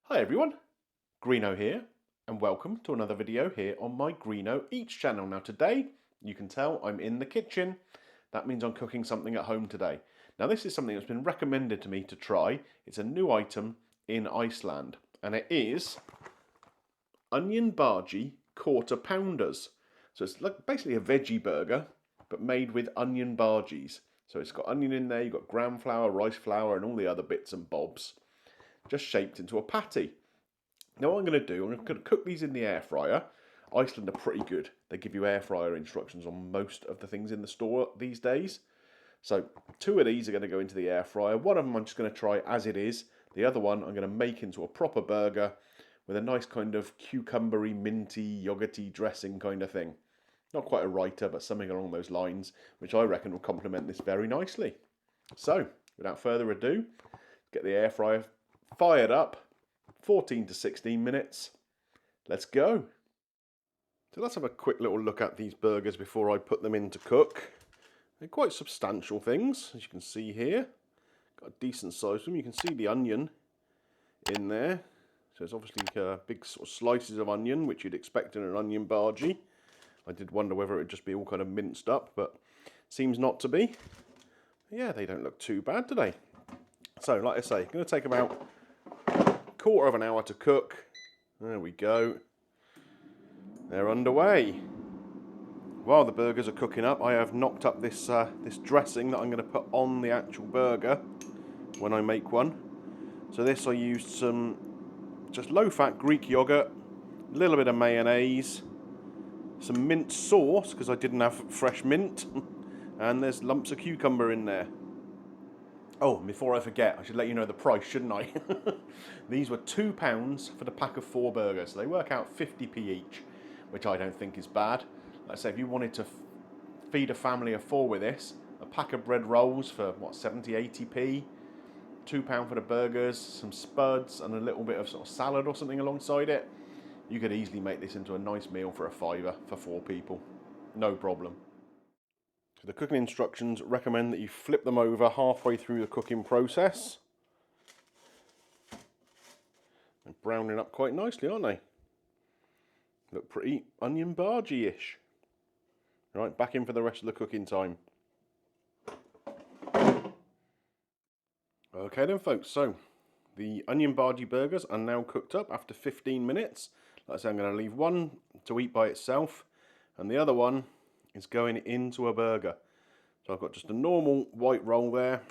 Hi everyone, Greeno here, and welcome to another video here on my Greeno Eats channel. Now today, you can tell I'm in the kitchen. That means I'm cooking something at home today. Now this is something that's been recommended to me to try. It's a new item in Iceland, and it is Onion Bhaji Quarterpounders. So it's like basically a veggie burger, but made with onion bhajis. So it's got onion in there, you've got gram flour, rice flour, and all the other bits and bobs, just shaped into a patty. Now what I'm going to do, I'm going to cook these in the air fryer. Iceland are pretty good. They give you air fryer instructions on most of the things in the store these days. So 2 of these are going to go into the air fryer. One of them I'm just going to try as it is. The other one I'm going to make into a proper burger with a nice kind of cucumbery, minty, yogurty dressing kind of thing. Not quite a writer, but something along those lines, which I reckon will complement this very nicely. So, without further ado, get the air fryer fired up. 14 to 16 minutes. Let's go. So let's have a quick little look at these burgers before I put them in to cook. They're quite substantial things, as you can see here. Got a decent size of them. You can see the onion in there. So it's obviously big sort of slices of onion, which you'd expect in an onion bhaji. I did wonder whether it would just be all kind of minced up, but seems not to be. Yeah, they don't look too bad today. So, like I say, going to take about quarter of an hour to cook. There we go. They're underway. While the burgers are cooking up, I have knocked up this this dressing that I'm going to put on the actual burger when I make one. So this I used some just low-fat Greek yogurt, a little bit of mayonnaise, some mint sauce because I didn't have fresh mint, and there's lumps of cucumber in there. Oh, before I forget, I should let you know the price, shouldn't I? These were £2 for the pack of 4 burgers. So they work out 50p each, which I don't think is bad. Like I say, if you wanted to feed a family of 4 with this, a pack of bread rolls for, what, 70, 80p? £2 for the burgers, some spuds, and a little bit of sort of salad or something alongside it. You could easily make this into a nice meal for a £5 for 4 people. No problem. The cooking instructions recommend that you flip them over halfway through the cooking process. They're browning up quite nicely, aren't they? Look pretty onion bhaji-ish. Right, back in for the rest of the cooking time. Okay then folks, so the onion bhaji burgers are now cooked up after 15 minutes. Like I say, I'm going to leave one to eat by itself, and the other one is going into a burger. So I've got just a normal white roll there,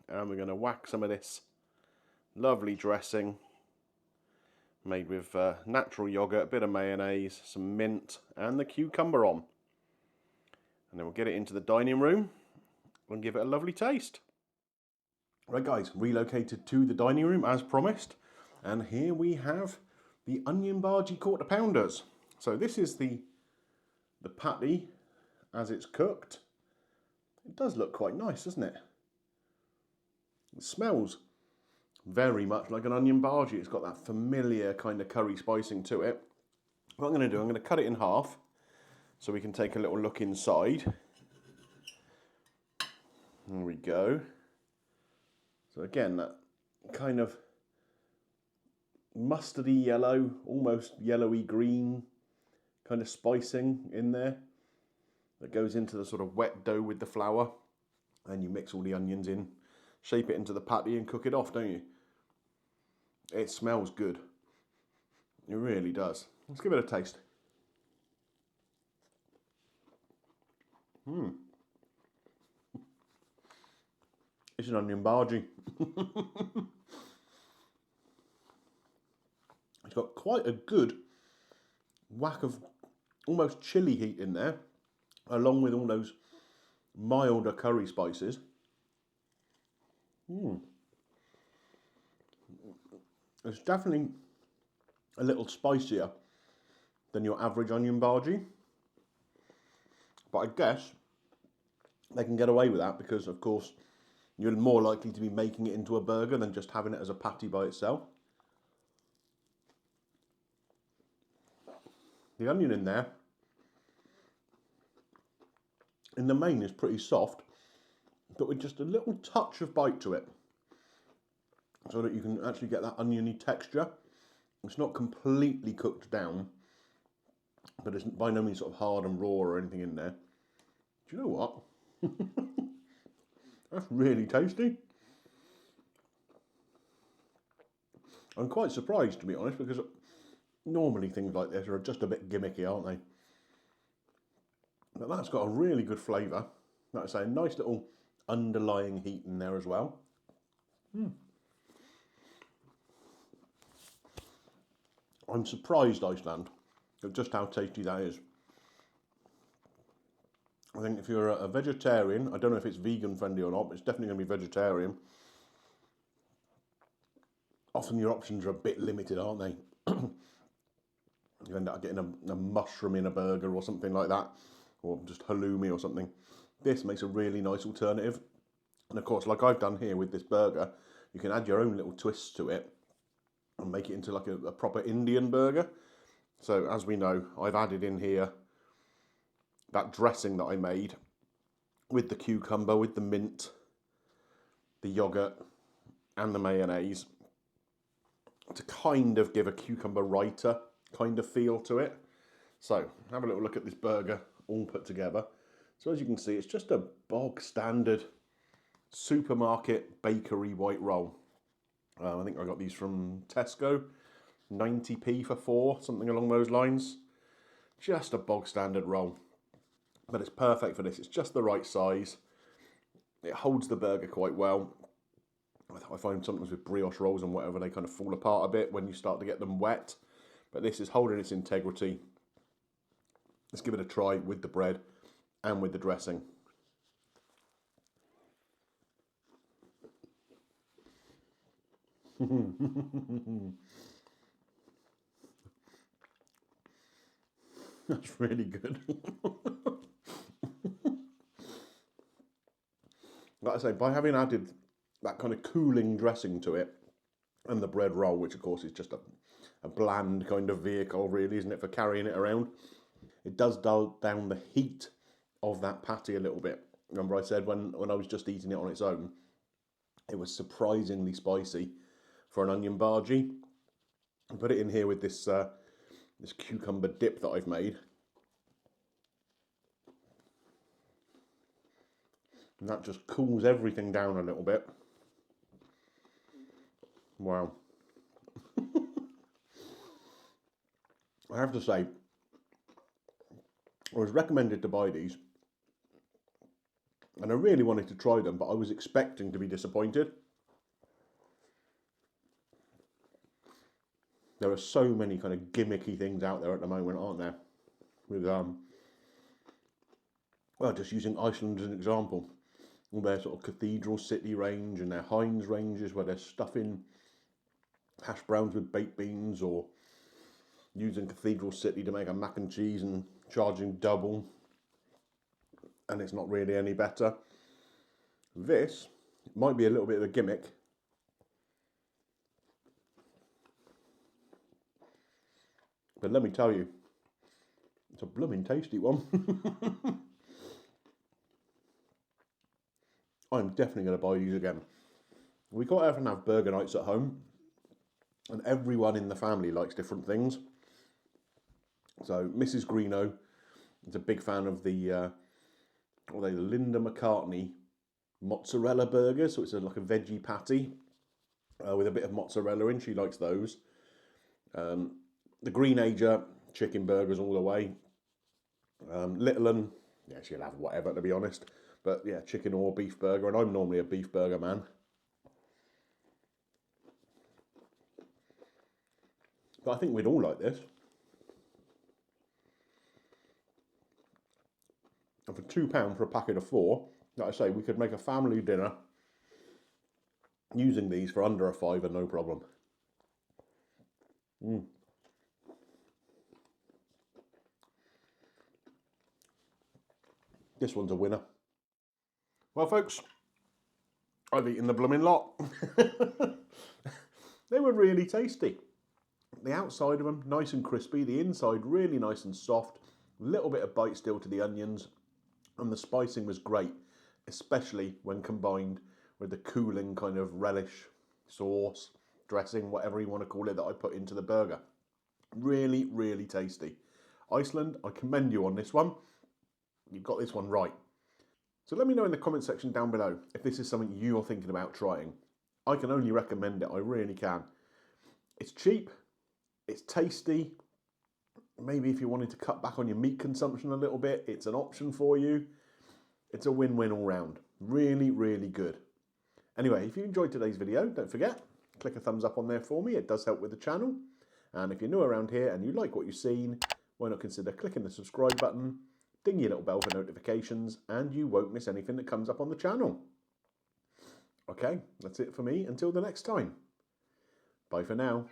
and we're going to whack some of this lovely dressing made with natural yogurt, a bit of mayonnaise, some mint, and the cucumber on. And then we'll get it into the dining room and give it a lovely taste. Right guys, relocated to the dining room as promised, and here we have the Onion Bhaji Quarterpounders. So this is the patty as it's cooked. It does look quite nice, doesn't it? It smells very much like an onion bhaji. It's got that familiar kind of curry spicing to it. What I'm going to do, I'm going to cut it in half so we can take a little look inside. There we go. So again, that kind of mustardy yellow, almost yellowy green kind of spicing in there that goes into the sort of wet dough with the flour. And you mix all the onions in, shape it into the patty and cook it off, don't you? It smells good. It really does. Let's give it a taste. It's an onion bhaji. It's got quite a good whack of almost chili heat in there, along with all those milder curry spices. It's definitely a little spicier than your average onion bhaji, but I guess they can get away with that because, of course, you're more likely to be making it into a burger than just having it as a patty by itself. The onion in there, in the main, is pretty soft, but with just a little touch of bite to it, so that you can actually get that oniony texture. It's not completely cooked down, but it's by no means sort of hard and raw or anything in there. Do you know what? That's really tasty. I'm quite surprised, to be honest, because normally things like this are just a bit gimmicky, aren't they? But that's got a really good flavour. Like I say, a nice little underlying heat in there as well. I'm surprised, Iceland, at just how tasty that is. I think if you're a vegetarian, I don't know if it's vegan friendly or not, but it's definitely going to be vegetarian. Often your options are a bit limited, aren't they? You end up getting a mushroom in a burger or something like that, or just halloumi or something. This makes a really nice alternative. And of course, like I've done here with this burger, you can add your own little twists to it and make it into like a proper Indian burger. So as we know, I've added in here that dressing that I made with the cucumber, with the mint, the yogurt and the mayonnaise to kind of give a cucumber raita kind of feel to it. So have a little look at this burger all put together. So as you can see, it's just a bog standard supermarket bakery white roll. I think I got these from Tesco, 90p for 4, something along those lines. Just a bog standard roll, but it's perfect for this. It's just the right size. It holds the burger quite well. I find sometimes with brioche rolls and whatever, they kind of fall apart a bit when you start to get them wet. But this is holding its integrity. Let's give it a try with the bread and with the dressing. That's really good. Like I say, by having added that kind of cooling dressing to it and the bread roll, which of course is just a bland kind of vehicle really, isn't it, for carrying it around, it does dull down the heat of that patty a little bit. Remember I said when I was just eating it on its own, it was surprisingly spicy for an onion bhaji. I put it in here with this this cucumber dip that I've made. And that just cools everything down a little bit. Wow. I have to say, I was recommended to buy these, and I really wanted to try them, but I was expecting to be disappointed. There are so many kind of gimmicky things out there at the moment, aren't there? With well, just using Iceland as an example, all their sort of cathedral city range and their Heinz ranges where they're stuffing hash browns with baked beans, or using Cathedral City to make a mac and cheese and charging double, and it's not really any better. This might be a little bit of a gimmick, but let me tell you, it's a blooming tasty one. I'm definitely going to buy these again. We quite often have burger nights at home, and everyone in the family likes different things. So Mrs. Greeno is a big fan of the Linda McCartney mozzarella burgers. So it's like a veggie patty with a bit of mozzarella in. She likes those. The Green Ager chicken burgers all the way. Little Un, yeah, she'll have whatever, to be honest. But yeah, chicken or beef burger, and I'm normally a beef burger man. But I think we'd all like this. And for £2 for a packet of 4, like I say, we could make a family dinner using these for under a £5, no problem. This one's a winner. Well, folks, I've eaten the blooming lot. They were really tasty. The outside of them, nice and crispy. The inside, really nice and soft. A little bit of bite still to the onions. And the spicing was great, especially when combined with the cooling kind of relish sauce dressing, whatever you want to call it, that I put into the burger. Really, really tasty. Iceland, I commend you on this one. You've got this one right. So let me know in the comment section down below if this is something you're thinking about trying. I can only recommend it, I really can. It's cheap, it's tasty. Maybe if you wanted to cut back on your meat consumption a little bit, it's an option for you. It's a win-win all round. Really, really good. Anyway, if you enjoyed today's video, don't forget, click a thumbs up on there for me. It does help with the channel. And if you're new around here and you like what you've seen, why not consider clicking the subscribe button, ding your little bell for notifications, and you won't miss anything that comes up on the channel. Okay, that's it for me. Until the next time. Bye for now.